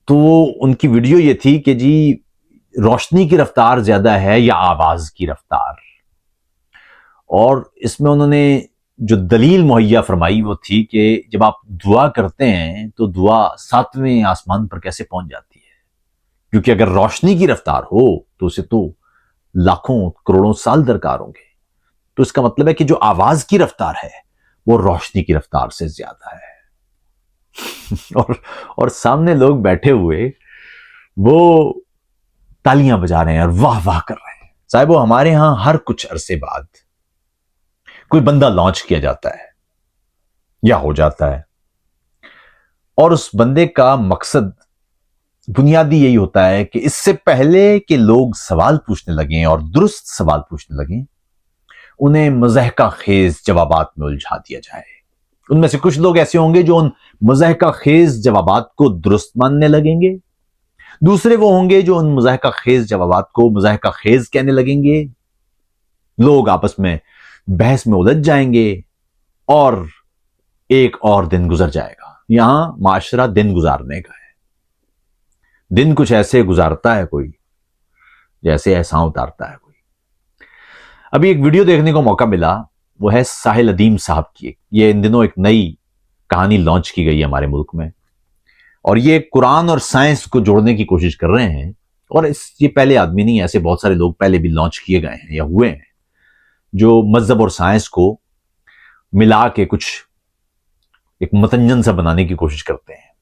تو ان کی ویڈیو یہ تھی کہ جی روشنی کی رفتار زیادہ ہے یا آواز کی رفتار، اور اس میں انہوں نے جو دلیل مہیا فرمائی وہ تھی کہ جب آپ دعا کرتے ہیں تو دعا 7ویں آسمان پر کیسے پہنچ جاتی ہے، کیونکہ اگر روشنی کی رفتار ہو تو اسے تو لاکھوں کروڑوں سال درکار ہوں گے، تو اس کا مطلب ہے کہ جو آواز کی رفتار ہے وہ روشنی کی رفتار سے زیادہ ہے۔ اور سامنے لوگ بیٹھے ہوئے وہ تالیاں بجا رہے ہیں اور واہ واہ کر رہے ہیں۔ صاحبو، ہمارے ہاں ہر کچھ عرصے بعد کوئی بندہ لانچ کیا جاتا ہے یا ہو جاتا ہے، اور اس بندے کا مقصد بنیادی یہی ہوتا ہے کہ اس سے پہلے کہ لوگ سوال پوچھنے لگیں اور درست سوال پوچھنے لگیں، انہیں مضحکہ خیز جوابات میں الجھا دیا جائے۔ ان میں سے کچھ لوگ ایسے ہوں گے جو ان مضحکہ خیز جوابات کو درست ماننے لگیں گے، دوسرے وہ ہوں گے جو ان مضحکہ خیز جوابات کو مضحکہ خیز کہنے لگیں گے، لوگ آپس میں بحث میں الجھ جائیں گے، اور ایک اور دن گزر جائے گا۔ یہاں معاشرہ دن گزارنے کا ہے، دن کچھ ایسے گزارتا ہے کوئی جیسے احسان اتارتا ہے کوئی۔ ابھی ایک ویڈیو دیکھنے کو موقع ملا، وہ ہے ساحل ادیم صاحب کی۔ یہ ان دنوں ایک نئی کہانی لانچ کی گئی ہے ہمارے ملک میں، اور یہ قرآن اور سائنس کو جوڑنے کی کوشش کر رہے ہیں، اور یہ پہلے آدمی نہیں، ایسے بہت سارے لوگ پہلے بھی لانچ کیے گئے ہیں یا ہوئے ہیں جو مذہب اور سائنس کو ملا کے کچھ ایک متنجن سا بنانے کی کوشش کرتے ہیں۔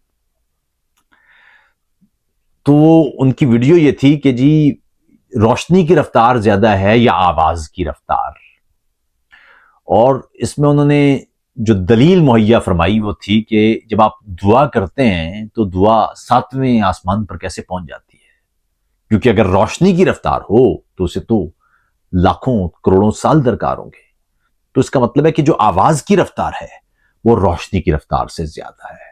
تو ان کی ویڈیو یہ تھی کہ جی روشنی کی رفتار زیادہ ہے یا آواز کی رفتار، اور اس میں انہوں نے جو دلیل مہیا فرمائی وہ تھی کہ جب آپ دعا کرتے ہیں تو دعا 7ویں آسمان پر کیسے پہنچ جاتی ہے، کیونکہ اگر روشنی کی رفتار ہو تو اسے تو لاکھوں کروڑوں سال درکار ہوں گے، تو اس کا مطلب ہے کہ جو آواز کی رفتار ہے وہ روشنی کی رفتار سے زیادہ ہے۔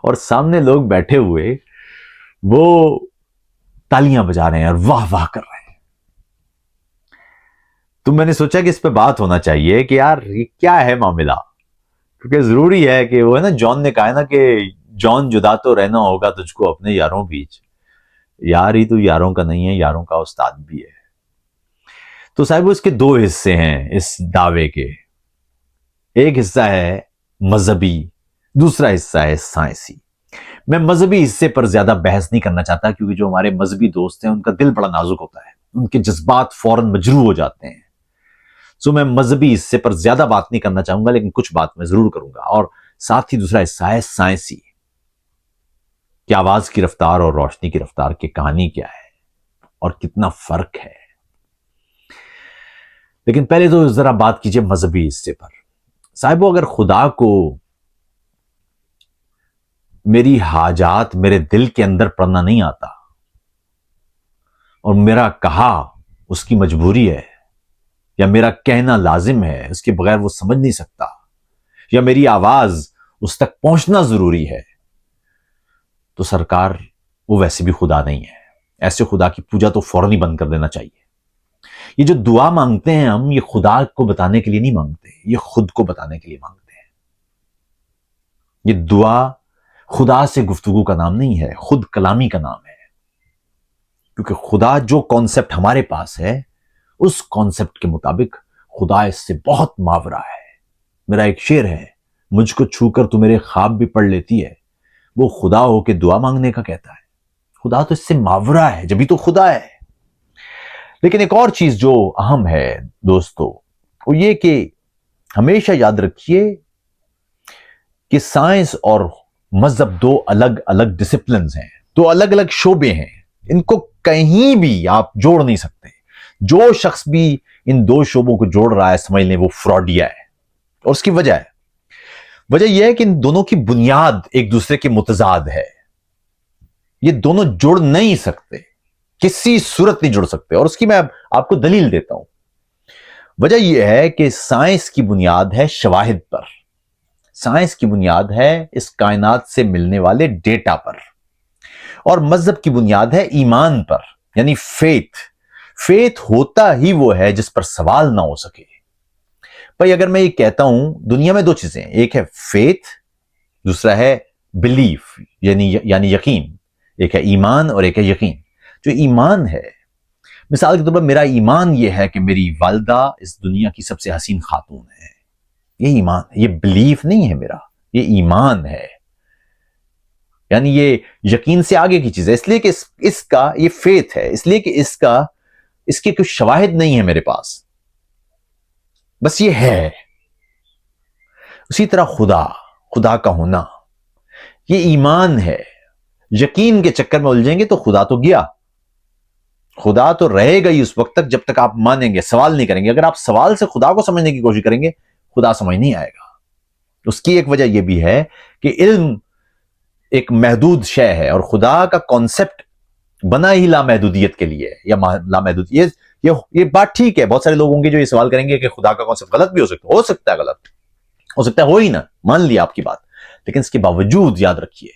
اور سامنے لوگ بیٹھے ہوئے وہ تالیاں بجا رہے ہیں اور واہ واہ کر رہے ہیں۔ تو میں نے سوچا کہ اس پہ بات ہونا چاہیے کہ یار یہ کیا ہے معاملہ، کیونکہ ضروری ہے کہ وہ ہے نا، جان نے کہا ہے نا کہ جان جدا تو رہنا ہوگا تجھ کو اپنے یاروں بیچ، یار ہی تو یاروں کا نہیں ہے، یاروں کا استاد بھی ہے۔ تو صاحب اس کے دو حصے ہیں اس دعوے کے، ایک حصہ ہے مذہبی، دوسرا حصہ ہے سائنسی۔ میں مذہبی حصے پر زیادہ بحث نہیں کرنا چاہتا، کیونکہ جو ہمارے مذہبی دوست ہیں ان کا دل بڑا نازک ہوتا ہے، ان کے جذبات فوراً مجروح ہو جاتے ہیں، سو میں مذہبی حصے پر زیادہ بات نہیں کرنا چاہوں گا، لیکن کچھ بات میں ضرور کروں گا۔ اور ساتھ ہی دوسرا حصہ ہے سائنسی، کہ آواز کی رفتار اور روشنی کی رفتار کی کہانی کیا ہے اور کتنا فرق ہے۔ لیکن پہلے تو ذرا بات کیجئے مذہبی حصے پر۔ صاحبو، اگر خدا کو میری حاجات میرے دل کے اندر پڑھنا نہیں آتا، اور میرا کہا اس کی مجبوری ہے، یا میرا کہنا لازم ہے، اس کے بغیر وہ سمجھ نہیں سکتا، یا میری آواز اس تک پہنچنا ضروری ہے، تو سرکار وہ ویسے بھی خدا نہیں ہے۔ ایسے خدا کی پوجا تو فوراً ہی بند کر دینا چاہیے۔ یہ جو دعا مانگتے ہیں ہم، یہ خدا کو بتانے کے لیے نہیں مانگتے، یہ خود کو بتانے کے لیے مانگتے ہیں۔ یہ دعا خدا سے گفتگو کا نام نہیں ہے، خود کلامی کا نام ہے، کیونکہ خدا جو کانسیپٹ ہمارے پاس ہے اس کانسیپٹ کے مطابق خدا اس سے بہت ماورا ہے۔ میرا ایک شعر ہے، مجھ کو چھو کر تو میرے خواب بھی پڑھ لیتی ہے، وہ خدا ہو کے دعا مانگنے کا کہتا ہے۔ خدا تو اس سے ماورا ہے، جبھی تو خدا ہے۔ لیکن ایک اور چیز جو اہم ہے دوستو، وہ یہ کہ ہمیشہ یاد رکھیے کہ سائنس اور مذہب دو الگ الگ ڈسپلنز ہیں، دو الگ الگ شعبے ہیں، ان کو کہیں بھی آپ جوڑ نہیں سکتے۔ جو شخص بھی ان دو شعبوں کو جوڑ رہا ہے، سمجھ لیں وہ فراڈیا ہے، اور اس کی وجہ یہ ہے کہ ان دونوں کی بنیاد ایک دوسرے کے متضاد ہے، یہ دونوں جڑ نہیں سکتے، کسی صورت نہیں جڑ سکتے، اور اس کی میں آپ کو دلیل دیتا ہوں۔ وجہ یہ ہے کہ سائنس کی بنیاد ہے شواہد پر، سائنس کی بنیاد ہے اس کائنات سے ملنے والے ڈیٹا پر، اور مذہب کی بنیاد ہے ایمان پر، یعنی فیتھ ہوتا ہی وہ ہے جس پر سوال نہ ہو سکے۔ بھائی اگر میں یہ کہتا ہوں، دنیا میں دو چیزیں ہیں، ایک ہے فیتھ، دوسرا ہے بلیف یعنی یقین. ایک ہے ایمان اور ایک ہے یقین. جو ایمان ہے، مثال کے طور پر میرا ایمان یہ ہے کہ میری والدہ اس دنیا کی سب سے حسین خاتون ہے. یہ ایمان ہے، یہ بلیف نہیں ہے میرا، یہ ایمان ہے. یعنی یہ یقین سے آگے کی چیز ہے. اس لیے کہ اس کا یہ فیتھ ہے، اس لیے کہ اس کے کچھ شواہد نہیں ہے میرے پاس، بس یہ ہے. اسی طرح خدا کا ہونا یہ ایمان ہے. یقین کے چکر میں الجھیں گے تو خدا تو گیا، خدا تو رہے گا ہی اس وقت تک جب تک آپ مانیں گے، سوال نہیں کریں گے. اگر آپ سوال سے خدا کو سمجھنے کی کوشش کریں گے، خدا سمجھ نہیں آئے گا. اس کی ایک وجہ یہ بھی ہے کہ علم ایک محدود شے ہے اور خدا کا کانسیپٹ بنا ہی لامحدودیت کے لیے یا لامحدودیت. یہ بات ٹھیک ہے، بہت سارے لوگ ہوں گے جو یہ سوال کریں گے کہ خدا کا کانسیپٹ غلط بھی ہو سکتا ہے غلط ہو سکتا ہے، ہو ہی نہ، مان لیا آپ کی بات. لیکن اس کے باوجود یاد رکھیے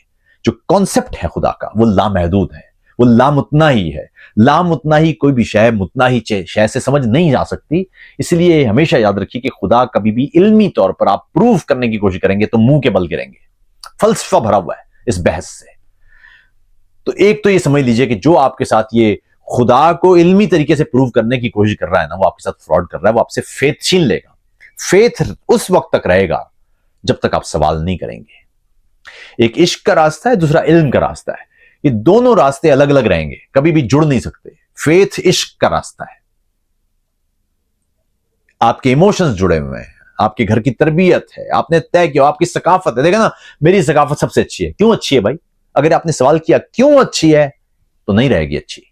جو کانسیپٹ ہے خدا کا وہ لامحدود ہے، وہ لامتناہی ہے. لامتناہی کوئی بھی شے متناہی شے سے سمجھ نہیں جا سکتی. اس لیے ہمیشہ یاد رکھیے کہ خدا کبھی بھی علمی طور پر آپ پروف کرنے کی کوشش کریں گے تو منہ کے بل گریں گے. فلسفہ بھرا ہوا ہے اس بحث سے. تو ایک تو یہ سمجھ لیجئے کہ جو آپ کے ساتھ یہ خدا کو علمی طریقے سے پروف کرنے کی کوشش کر رہا ہے نا، وہ آپ کے ساتھ فراڈ کر رہا ہے. وہ آپ سے فیتھ چھین لے گا. فیتھ اس وقت تک رہے گا جب تک آپ سوال نہیں کریں گے. ایک عشق کا راستہ ہے، دوسرا علم کا راستہ ہے. یہ دونوں راستے الگ الگ رہیں گے، کبھی بھی جڑ نہیں سکتے. فیتھ عشق کا راستہ ہے. آپ کے ایموشنز جڑے ہوئے ہیں، آپ کے گھر کی تربیت ہے، آپ نے طے کیا، آپ کی ثقافت ہے. دیکھیں نا، میری ثقافت سب سے اچھی ہے. کیوں اچھی ہے بھائی؟ اگر آپ نے سوال کیا کیوں اچھی ہے تو نہیں رہے گی اچھی.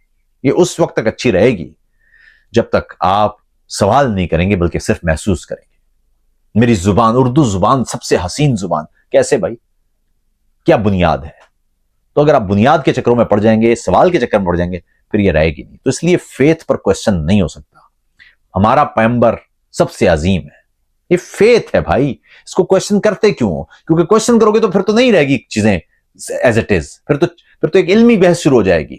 یہ اس وقت تک اچھی رہے گی جب تک آپ سوال نہیں کریں گے بلکہ صرف محسوس کریں گے. میری زبان، اردو زبان سب سے حسین زبان. کیسے بھائی؟ کیا بنیاد ہے؟ تو اگر آپ بنیاد کے چکروں میں پڑ جائیں گے، سوال کے چکر میں پڑ جائیں گے، پھر یہ رہے گی نہیں. تو اس لیے فیتھ پر کوسچن نہیں ہو سکتا. ہمارا پیغمبر سب سے عظیم ہے. یہ فیتھ ہے بھائی، اس کو کوسچن کرتے کیوں ہو؟ کیونکہ کوسچن کرو گے تو پھر تو نہیں رہے گی چیزیں ایز اٹ از. پھر تو ایک علمی بحث شروع ہو جائے گی.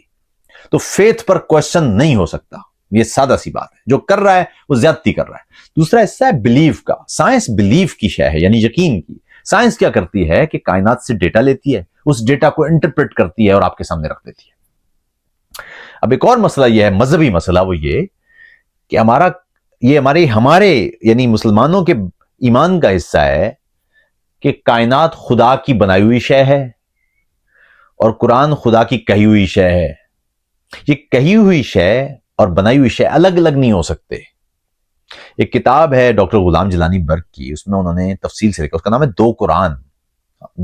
تو فیتھ پر کوسچن نہیں ہو سکتا. یہ سادہ سی بات ہے. جو کر رہا ہے وہ زیادتی کر رہا ہے. دوسرا حصہ ہے بلیف کا. سائنس بلیف کی شے ہے، یعنی یقین کی. سائنس کیا کرتی ہے کہ کائنات سے ڈیٹا لیتی ہے، اس ڈیٹا کو انٹرپریٹ کرتی ہے اور آپ کے سامنے رکھ دیتی ہے. اب ایک اور مسئلہ یہ ہے، مذہبی مسئلہ، وہ یہ کہ ہمارے یعنی مسلمانوں کے ایمان کا حصہ ہے کہ کائنات خدا کی بنائی ہوئی شے ہے اور قرآن خدا کی کہی ہوئی شے ہے. یہ کہی ہوئی شے اور بنائی ہوئی شے الگ الگ نہیں ہو سکتے. ایک کتاب ہے ڈاکٹر غلام جیلانی برگ کی، اس میں انہوں نے تفصیل سے لکھا، اس کا نام ہے دو قرآن.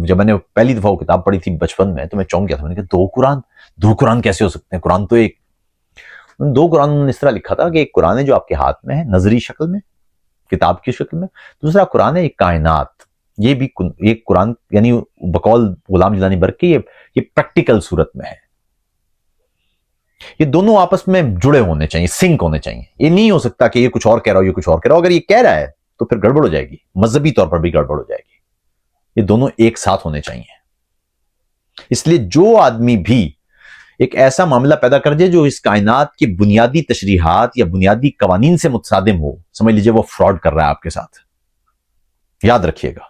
جب میں نے پہلی دفعہ وہ کتاب پڑھی تھی بچپن میں تو میں چونک گیا تھا. میں نے کہا دو قرآن کیسے ہو سکتے ہیں؟ قرآن تو ایک. دو قرآن انہوں نے اس طرح لکھا تھا کہ ایک قرآن ہے جو آپ کے ہاتھ میں ہے نظری شکل میں، کتاب کی شکل میں. دوسرا قرآن ہے ایک کائنات. یہ بھی ایک قرآن یعنی بقول غلام جیلانی برگ کی یہ پریکٹیکل صورت میں ہے. یہ دونوں آپس میں جڑے ہونے چاہیے، سنک ہونے چاہیے. یہ نہیں ہو سکتا کہ یہ کچھ اور کہہ رہا ہو یہ کچھ اور کہہ رہا ہو. اگر یہ کہہ رہا ہے تو پھر گڑبڑ ہو جائے گی، مذہبی طور پر بھی گڑبڑ ہو جائے گی. یہ دونوں ایک ساتھ ہونے چاہیے. اس لیے جو آدمی بھی ایک ایسا معاملہ پیدا کر دے جو اس کائنات کی بنیادی تشریحات یا بنیادی قوانین سے متصادم ہو، سمجھ لیجئے وہ فراڈ کر رہا ہے آپ کے ساتھ. یاد رکھیے گا.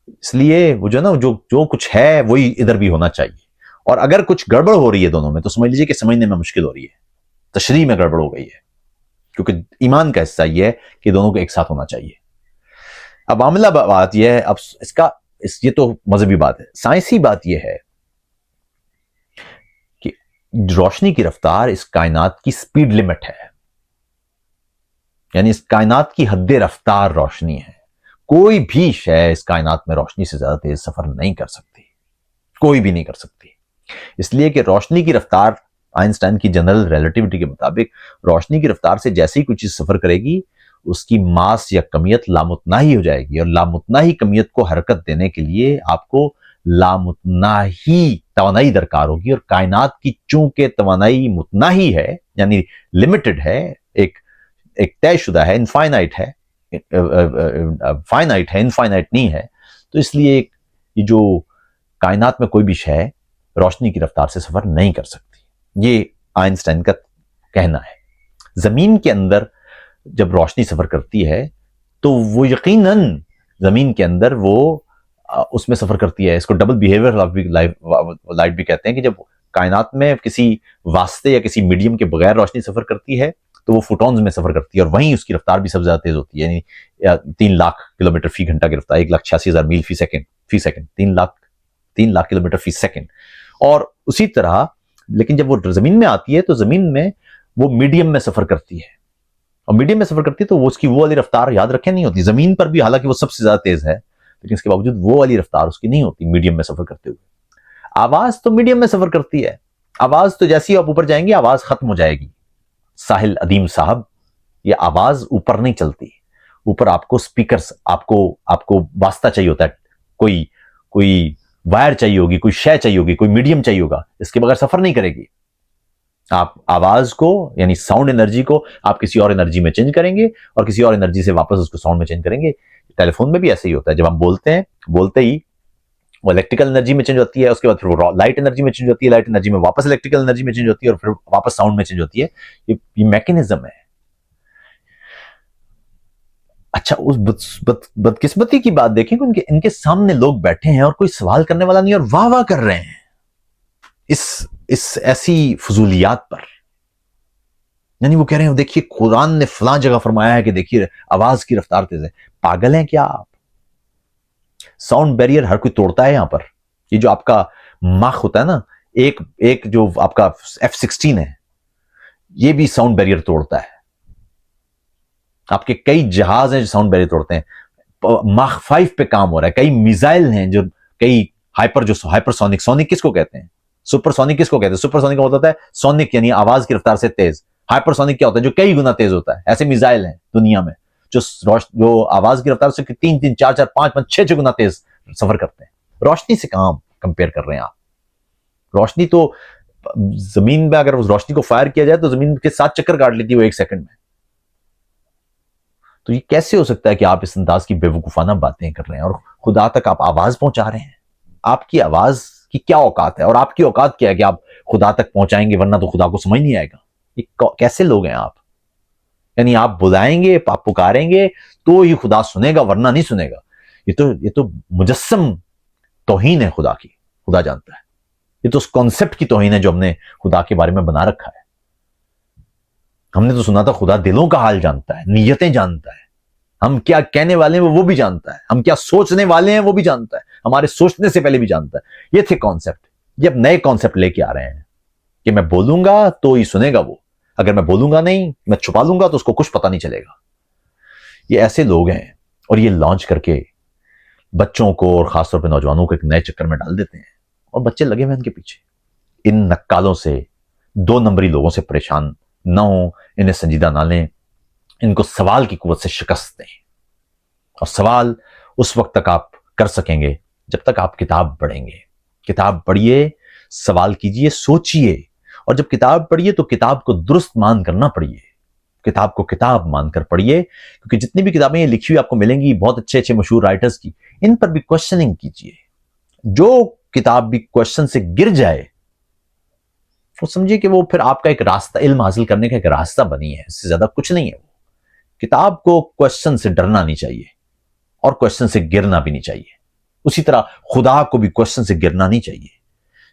اس لیے وہ جو نا جو کچھ ہے وہی ادھر بھی ہونا چاہیے. اور اگر کچھ گڑبڑ ہو رہی ہے دونوں میں تو سمجھ لیجئے کہ سمجھنے میں مشکل ہو رہی ہے، تشریح میں گڑبڑ ہو گئی ہے. کیونکہ ایمان کا حصہ یہ ہے کہ دونوں کو ایک ساتھ ہونا چاہیے. اب عاملہ بات یہ ہے، اب یہ تو مذہبی بات ہے. سائنسی بات یہ ہے کہ روشنی کی رفتار اس کائنات کی سپیڈ لمٹ ہے. یعنی اس کائنات کی حد رفتار روشنی ہے. کوئی بھی شے اس کائنات میں روشنی سے زیادہ تیز سفر نہیں کر سکتی، کوئی بھی نہیں کر سکتی. اس لیے کہ روشنی کی رفتار آئنسٹائن کی جنرل ریلیٹیوٹی کے مطابق روشنی کی رفتار سے جیسے ہی کوئی چیز سفر کرے گی اس کی ماس یا کمیت لامتناہی ہو جائے گی. اور لامتناہی کمیت کو حرکت دینے کے لیے آپ کو لامتناہی توانائی درکار ہوگی. اور کائنات کی چونکہ توانائی متناہی ہے یعنی لمیٹڈ ہے، ایک طے شدہ ہے، انفائنائٹ ہے، فائنائٹ ہے، انفائنائٹ نہیں ہے. تو اس لیے یہ جو کائنات میں کوئی بھی شے روشنی کی رفتار سے سفر نہیں کر سکتی. یہ آئنسٹائن کا کہنا ہے. زمین کے اندر جب روشنی سفر کرتی ہے تو وہ یقیناً زمین کے اندر وہ اس میں سفر کرتی ہے. اس کو ڈبل بیہیویئر لائٹ بھی کہتے ہیں کہ جب کائنات میں کسی واسطے یا کسی میڈیم کے بغیر روشنی سفر کرتی ہے تو وہ فوٹونز میں سفر کرتی ہے، اور وہیں اس کی رفتار بھی سب سے زیادہ تیز ہوتی ہے، یعنی 3 لاکھ کلومیٹر فی گھنٹہ کی رفتار، 1,86,000 میل فی سیکنڈ، 3 لاکھ کلومیٹر فی سیکنڈ. اور اسی طرح لیکن جب وہ زمین میں آتی ہے تو زمین میں وہ میڈیم میں سفر کرتی ہے، اور میڈیم میں سفر کرتی ہے تو وہ اس کی وہ والی رفتار یاد رکھے نہیں ہوتی. زمین پر بھی حالانکہ وہ سب سے زیادہ تیز ہے لیکن اس کے باوجود وہ والی رفتار اس کی نہیں ہوتی میڈیم میں سفر کرتے ہوئے. آواز تو میڈیم میں سفر کرتی ہے، آواز تو جیسی آپ اوپر جائیں گے آواز ختم ہو جائے گی. ساحل ادیم صاحب، یہ آواز اوپر نہیں چلتی، اوپر آپ کو سپیکرز، آپ کو واسطہ چاہیے ہوتا ہے، کوئی وائر چاہیے ہوگی، کوئی شے چاہیے ہوگی، کوئی میڈیم چاہیے ہوگا، اس کے بغیر سفر نہیں کرے گی. آپ آواز کو یعنی ساؤنڈ انرجی کو آپ کسی اور انرجی میں چینج کریں گے اور کسی اور انرجی سے واپس اس کو ساؤنڈ میں چینج کریں گے. ٹیلی فون میں بھی ایسا ہی ہوتا ہے، جب ہم بولتے ہیں، بولتے ہی وہ الیکٹریکل انرجی میں چینج ہوتی ہے، اس کے بعد پھر وہ لائٹ انرجی میں چینج ہوتی ہے، لائٹ انرجی میں واپس الیکٹریکل انرجی میں چینج ہوتی ہے، اور پھر واپس ساؤنڈ میں چینج ہوتی ہے. یہ میکینزم ہے. اچھا اس بدقسمتی کی بات دیکھیں کہ ان کے سامنے لوگ بیٹھے ہیں اور کوئی سوال کرنے والا نہیں اور واہ واہ کر رہے ہیں اس ایسی فضولیات پر. یعنی وہ کہہ رہے ہیں دیکھیے قرآن نے فلاں جگہ فرمایا ہے کہ دیکھیے آواز کی رفتار تیز ہے. پاگل ہیں کیا آپ؟ ساؤنڈ بیریئر ہر کوئی توڑتا ہے یہاں پر. یہ جو آپ کا ماخ ہوتا ہے نا، ایک جو آپ کا F-16 ہے، یہ بھی ساؤنڈ بیریئر توڑتا ہے. آپ کے کئی جہاز ہیں جو ساؤنڈ بیریئر توڑتے ہیں. ماخ 5 پہ کام ہو رہا ہے. کئی میزائل ہیں جو کئی ہائپر سونک کس کو کہتے ہیں؟ سپر سونک کس کو کہتے ہیں؟ سپر سونک کا مطلب ہوتا ہے سونک یعنی آواز کی رفتار سے تیز. ہائپر سونک کیا ہوتا ہے؟ جو کئی گنا تیز ہوتا ہے. ایسے میزائل ہیں دنیا میں جو آواز کی رفتار سے 3 4 4 5 5 6 گنا تیز سفر کرتے ہیں. روشنی سے کہاں کمپیئر کر رہے ہیں آپ؟ روشنی تو زمین میں اگر اس روشنی کو فائر کیا جائے تو زمین کے 7 چکر کاٹ لیتی ہے وہ 1 سیکنڈ میں. تو یہ کیسے ہو سکتا ہے کہ آپ اس انداز کی بے وقوفانہ باتیں کر رہے ہیں اور خدا تک آپ آواز پہنچا رہے ہیں؟ آپ کی آواز کی کیا اوقات ہے اور آپ کی اوقات کیا ہے کہ آپ خدا تک پہنچائیں گے ورنہ تو خدا کو سمجھ نہیں آئے گا؟ یہ کیسے لوگ ہیں آپ؟ یعنی آپ بلائیں گے، آپ پکاریں گے تو ہی خدا سنے گا ورنہ نہیں سنے گا. یہ تو مجسم توہین ہے خدا کی. خدا جانتا ہے یہ تو اس کانسیپٹ کی توہین ہے جو ہم نے خدا کے بارے میں بنا رکھا ہے. ہم نے تو سنا تھا خدا دلوں کا حال جانتا ہے، نیتیں جانتا ہے. ہم کیا کہنے والے ہیں وہ بھی جانتا ہے، ہم کیا سوچنے والے ہیں وہ بھی جانتا ہے، ہمارے سوچنے سے پہلے بھی جانتا ہے. یہ تھے کانسیپٹ. یہ اب نئے کانسیپٹ لے کے آ رہے ہیں کہ میں بولوں گا تو ہی سنے گا وہ، اگر میں بولوں گا نہیں، میں چھپا لوں گا تو اس کو کچھ پتا نہیں چلے گا. یہ ایسے لوگ ہیں اور یہ لانچ کر کے بچوں کو اور خاص طور پہ نوجوانوں کو ایک نئے چکر میں ڈال دیتے ہیں اور بچے لگے ہوئے ان کے پیچھے. ان نکالوں سے، 2 نمبری لوگوں سے پریشان نہ ہوں، انہیں سنجیدہ نہ لیں، ان کو سوال کی قوت سے شکست دیں. اور سوال اس وقت تک آپ کر سکیں گے جب تک آپ کتاب پڑھیں گے. کتاب پڑھیے، سوال کیجئے، سوچئے. اور جب کتاب پڑھیے تو کتاب کو درست مان کر نہ پڑھیے، کتاب کو کتاب مان کر پڑھیے. کیونکہ جتنی بھی کتابیں یہ لکھی ہوئی آپ کو ملیں گی بہت اچھے مشہور رائٹرز کی، ان پر بھی کوشچننگ کیجئے. جو کتاب بھی کوشچن سے گر جائے وہ سمجھیے کہ وہ پھر آپ کا ایک راستہ، علم حاصل کرنے کا ایک راستہ بنی ہے، اس سے زیادہ کچھ نہیں ہے. وہ کتاب کو کوشچن سے ڈرنا نہیں چاہیے اور کوشچن سے گرنا بھی نہیں چاہیے. اسی طرح خدا کو بھی کوشچن سے گرنا نہیں چاہیے.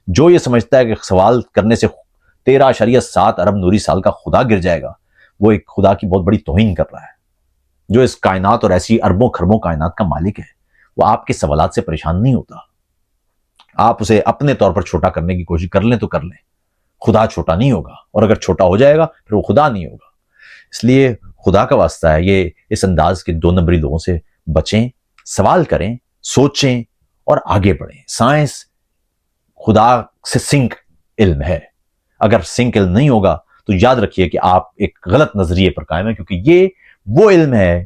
جو یہ سمجھتا ہے کہ سوال کرنے سے 13.7 ارب نوری سال کا خدا گر جائے گا، وہ ایک خدا کی بہت بڑی توہین کر رہا ہے. جو اس کائنات اور ایسی اربوں خربوں کائنات کا مالک ہے وہ آپ کے سوالات سے پریشان نہیں ہوتا. آپ اسے اپنے طور پر چھوٹا کرنے کی کوشش کر لیں تو کر لیں، خدا چھوٹا نہیں ہوگا، اور اگر چھوٹا ہو جائے گا پھر وہ خدا نہیں ہوگا. اس لیے خدا کا واسطہ ہے یہ اس انداز کے 2 نمبری لوگوں سے بچیں، سوال کریں، سوچیں اور آگے بڑھیں. سائنس خدا سے سنک علم ہے. اگر سنک علم نہیں ہوگا تو یاد رکھیے کہ آپ ایک غلط نظریے پر قائم ہیں، کیونکہ یہ وہ علم ہے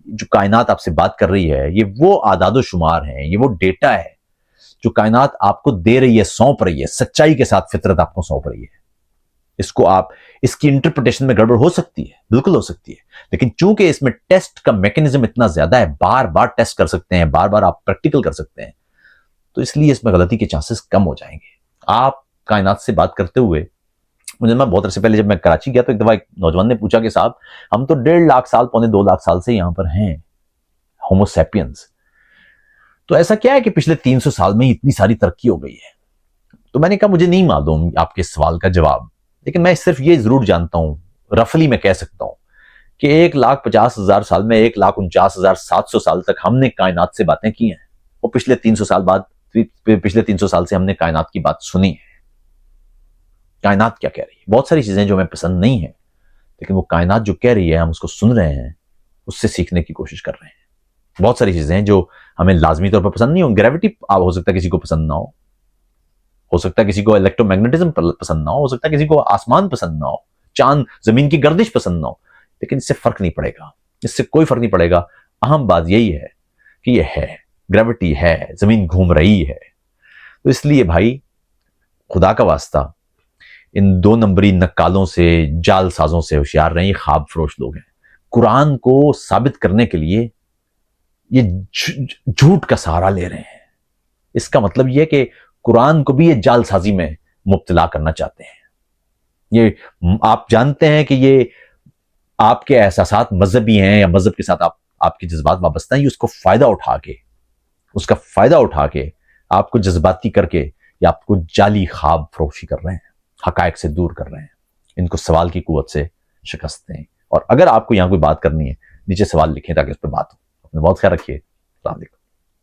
جو کائنات آپ سے بات کر رہی ہے. یہ وہ اعداد و شمار ہیں، یہ وہ ڈیٹا ہے جو کائنات آپ کو دے رہی ہے، سونپ رہی ہے، سچائی کے ساتھ فطرت آپ کو سونپ رہی ہے. اس کی انٹرپریٹیشن میں گڑبڑ ہو سکتی ہے، بالکل ہو سکتی ہے، لیکن چونکہ اس میں ٹیسٹ کا میکینزم اتنا زیادہ ہے، بار بار ٹیسٹ کر سکتے ہیں، بار بار آپ پریکٹیکل کر سکتے ہیں، تو اس لیے اس میں غلطی کے چانسز کم ہو جائیں گے. آپ کائنات سے بات کرتے ہوئے، میں بہت عرصے پہلے جب میں کراچی گیا تو ایک دفعہ ایک نوجوان نے پوچھا کہ صاحب ہم تو 1.5 لاکھ سال، 1.25 لاکھ سال سے یہاں پر ہیں، ہومو سیپینز. تو ایسا کیا ہے کہ پچھلے 300 سال میں اتنی ساری ترقی ہو گئی ہے؟ تو میں نے کہا مجھے نہیں معلوم آپ کے سوال کا جواب، لیکن میں صرف یہ ضرور جانتا ہوں، رفلی میں کہہ سکتا ہوں کہ 1,50,000 سال میں 1,49,700 سال تک ہم نے کائنات سے باتیں کی ہیں، اور پچھلے 300 سال سے ہم نے کائنات کی بات سنی ہے۔ کائنات کیا کہہ رہی ہے؟ بہت ساری چیزیں جو ہمیں پسند نہیں ہیں، لیکن وہ کائنات جو کہہ رہی ہے ہم اس کو سن رہے ہیں، اس سے سیکھنے کی کوشش کر رہے ہیں۔ بہت ساری چیزیں ہیں جو ہمیں لازمی طور پر پسند نہیں ہوں۔ گریوٹی ہو سکتا ہے کسی کو پسند نہ ہو سکتا ہے کسی کو الیکٹرو میگنیٹزم پسند نہ ہو سکتا ہے کسی کو آسمان پسند نہ ہو، چاند زمین کی گردش پسند نہ ہو، لیکن اس سے فرق نہیں پڑے گا، اس سے کوئی فرق نہیں پڑے گا۔ اہم بات یہی ہے کہ یہ ہے، گریوٹی ہے، زمین گھوم رہی ہے۔ تو اس لیے بھائی خدا کا واسطہ ان 2 نمبری نکالوں سے، جال سازوں سے ہوشیار رہیں، یہ خواب فروش لوگ ہیں۔ قرآن کو ثابت کرنے کے لیے یہ جھوٹ کا سہارا لے رہے ہیں۔ اس کا مطلب یہ کہ قرآن کو بھی یہ جال سازی میں مبتلا کرنا چاہتے ہیں۔ یہ آپ جانتے ہیں کہ یہ آپ کے احساسات مذہبی ہیں یا مذہب کے ساتھ آپ کے جذبات وابستہ ہیں، یہ اس کا فائدہ اٹھا کے آپ کو جذباتی کر کے یا آپ کو جعلی خواب فروشی کر رہے ہیں، حقائق سے دور کر رہے ہیں۔ ان کو سوال کی قوت سے شکست دیں، اور اگر آپ کو یہاں کوئی بات کرنی ہے نیچے سوال لکھیں تاکہ اس پہ بات ہو۔ اپنا بہت خیال رکھیے۔ السلام علیکم۔